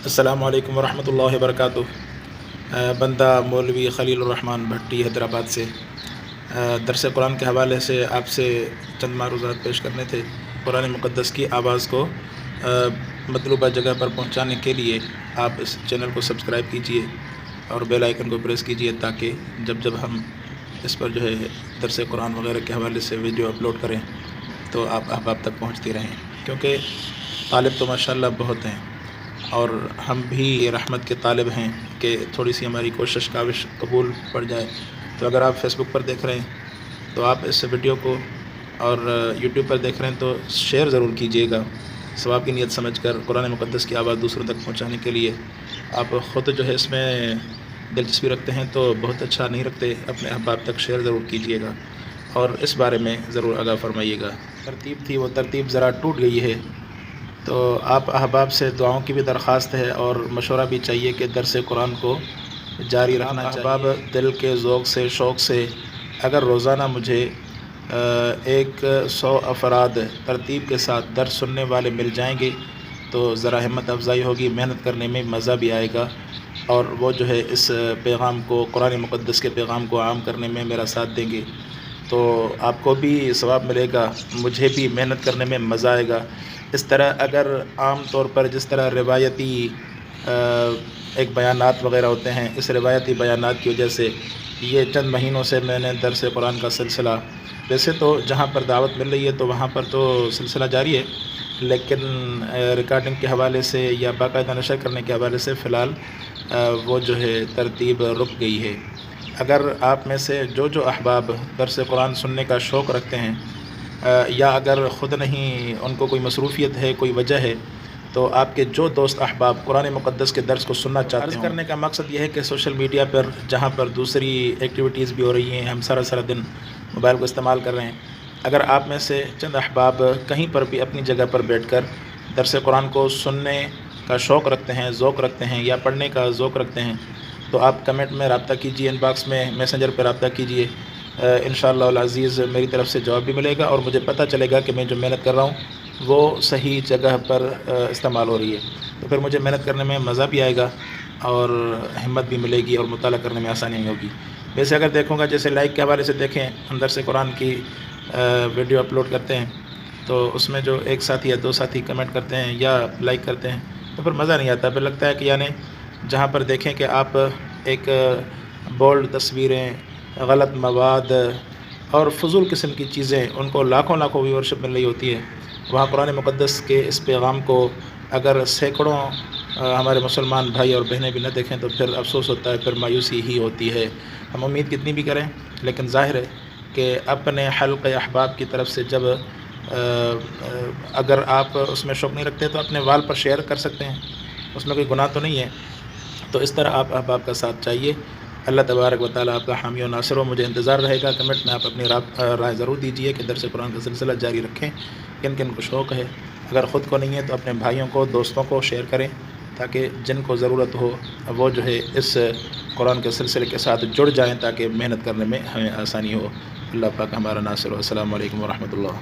السلام علیکم ورحمۃ اللہ وبرکاتہ۔ بندہ مولوی خلیل الرحمن بھٹی حیدرآباد سے درس قرآن کے حوالے سے آپ سے چند معروضات پیش کرنے تھے۔ قرآن مقدس کی آواز کو مطلوبہ جگہ پر پہنچانے کے لیے آپ اس چینل کو سبسکرائب کیجئے اور بیل آئیکن کو پریس کیجئے تاکہ جب ہم اس پر درس قرآن وغیرہ کے حوالے سے ویڈیو اپلوڈ کریں تو آپ احباب تک پہنچتی رہیں، کیونکہ طالب تو ماشاءاللہ بہت ہیں اور ہم بھی رحمت کے طالب ہیں کہ تھوڑی سی ہماری کوشش کاوش قبول پڑ جائے۔ تو اگر آپ فیس بک پر دیکھ رہے ہیں تو آپ اس ویڈیو کو، اور یوٹیوب پر دیکھ رہے ہیں تو شیئر ضرور کیجئے گا، ثواب کی نیت سمجھ کر قرآن مقدس کی آواز دوسروں تک پہنچانے کے لیے۔ آپ خود اس میں دلچسپی رکھتے ہیں تو بہت اچھا، نہیں رکھتے اپنے احباب تک شیئر ضرور کیجئے گا اور اس بارے میں ضرور آگاہ فرمائیے گا۔ ترتیب تھی وہ ترتیب ذرا ٹوٹ گئی ہے، تو آپ احباب سے دعاؤں کی بھی درخواست ہے اور مشورہ بھی چاہیے کہ درس قرآن کو جاری رکھنا چاہیے۔ احباب دل کے ذوق سے، شوق سے اگر روزانہ مجھے 100 افراد ترتیب کے ساتھ درس سننے والے مل جائیں گے تو ذرا ہمت افزائی ہوگی، محنت کرنے میں مزہ بھی آئے گا، اور وہ اس پیغام کو، قرآن مقدس کے پیغام کو عام کرنے میں میرا ساتھ دیں گے تو آپ کو بھی ثواب ملے گا، مجھے بھی محنت کرنے میں مزہ آئے گا۔ اس طرح اگر عام طور پر جس طرح روایتی ایک بیانات وغیرہ ہوتے ہیں، اس روایتی بیانات کی وجہ سے یہ چند مہینوں سے میں نے درس قرآن کا سلسلہ، ویسے تو جہاں پر دعوت مل رہی ہے تو وہاں پر تو سلسلہ جاری ہے، لیکن ریکارڈنگ کے حوالے سے یا باقاعدہ نشر کرنے کے حوالے سے فی الحال وہ ترتیب رک گئی ہے۔ اگر آپ میں سے جو احباب درس قرآن سننے کا شوق رکھتے ہیں، یا اگر خود نہیں، ان کو کوئی مصروفیت ہے، کوئی وجہ ہے، تو آپ کے جو دوست احباب قرآن مقدس کے درس کو سننا چاہتے ہیں، عرض کرنے کا مقصد یہ ہے کہ سوشل میڈیا پر جہاں پر دوسری ایکٹیویٹیز بھی ہو رہی ہیں، ہم سارا دن موبائل کو استعمال کر رہے ہیں، اگر آپ میں سے چند احباب کہیں پر بھی اپنی جگہ پر بیٹھ کر درس قرآن کو سننے کا شوق رکھتے ہیں، ذوق رکھتے ہیں، یا پڑھنے کا ذوق رکھتے ہیں، تو آپ کمنٹ میں رابطہ کیجئے، ان باکس میں، میسنجر پہ رابطہ کیجئے۔ انشاءاللہ العزیز میری طرف سے جواب بھی ملے گا اور مجھے پتہ چلے گا کہ میں جو محنت کر رہا ہوں وہ صحیح جگہ پر استعمال ہو رہی ہے، تو پھر مجھے محنت کرنے میں مزہ بھی آئے گا اور ہمت بھی ملے گی اور مطالعہ کرنے میں آسانی ہوگی۔ ویسے اگر دیکھوں گا، جیسے لائک کے حوالے سے دیکھیں، اندر سے قرآن کی ویڈیو اپلوڈ کرتے ہیں تو اس میں جو ایک ساتھی یا دو ساتھی کمنٹ کرتے ہیں یا لائک کرتے ہیں تو پھر مزہ نہیں آتا، پھر لگتا ہے کہ یعنی جہاں پر دیکھیں کہ آپ ایک بولڈ تصویریں، غلط مواد اور فضول قسم کی چیزیں، ان کو لاکھوں ویورشپ مل رہی ہوتی ہے، وہاں قرآن مقدس کے اس پیغام کو اگر سینکڑوں ہمارے مسلمان بھائی اور بہنیں بھی نہ دیکھیں تو پھر افسوس ہوتا ہے، پھر مایوسی ہی ہوتی ہے۔ ہم امید کتنی بھی کریں، لیکن ظاہر ہے کہ اپنے حلقہ احباب کی طرف سے جب اگر آپ اس میں شوق نہیں رکھتے تو اپنے وال پر شیئر کر سکتے ہیں، اس میں کوئی گناہ تو نہیں ہے۔ تو اس طرح آپ احباب کا ساتھ چاہیے۔ اللہ تبارک و تعالیٰ آپ کا حامی و ناصر ہو۔ مجھے انتظار رہے گا، کمنٹ میں آپ اپنی رائے ضرور دیجئے کہ درس قرآن کا سلسلہ جاری رکھیں، کن کن کو شوق ہے، اگر خود کو نہیں ہے تو اپنے بھائیوں کو، دوستوں کو شیئر کریں تاکہ جن کو ضرورت ہو وہ اس قرآن کے سلسلے کے ساتھ جڑ جائیں تاکہ محنت کرنے میں ہمیں آسانی ہو۔ اللہ پاک ہمارا ناصر ہو۔ السلام علیکم ورحمۃ اللہ۔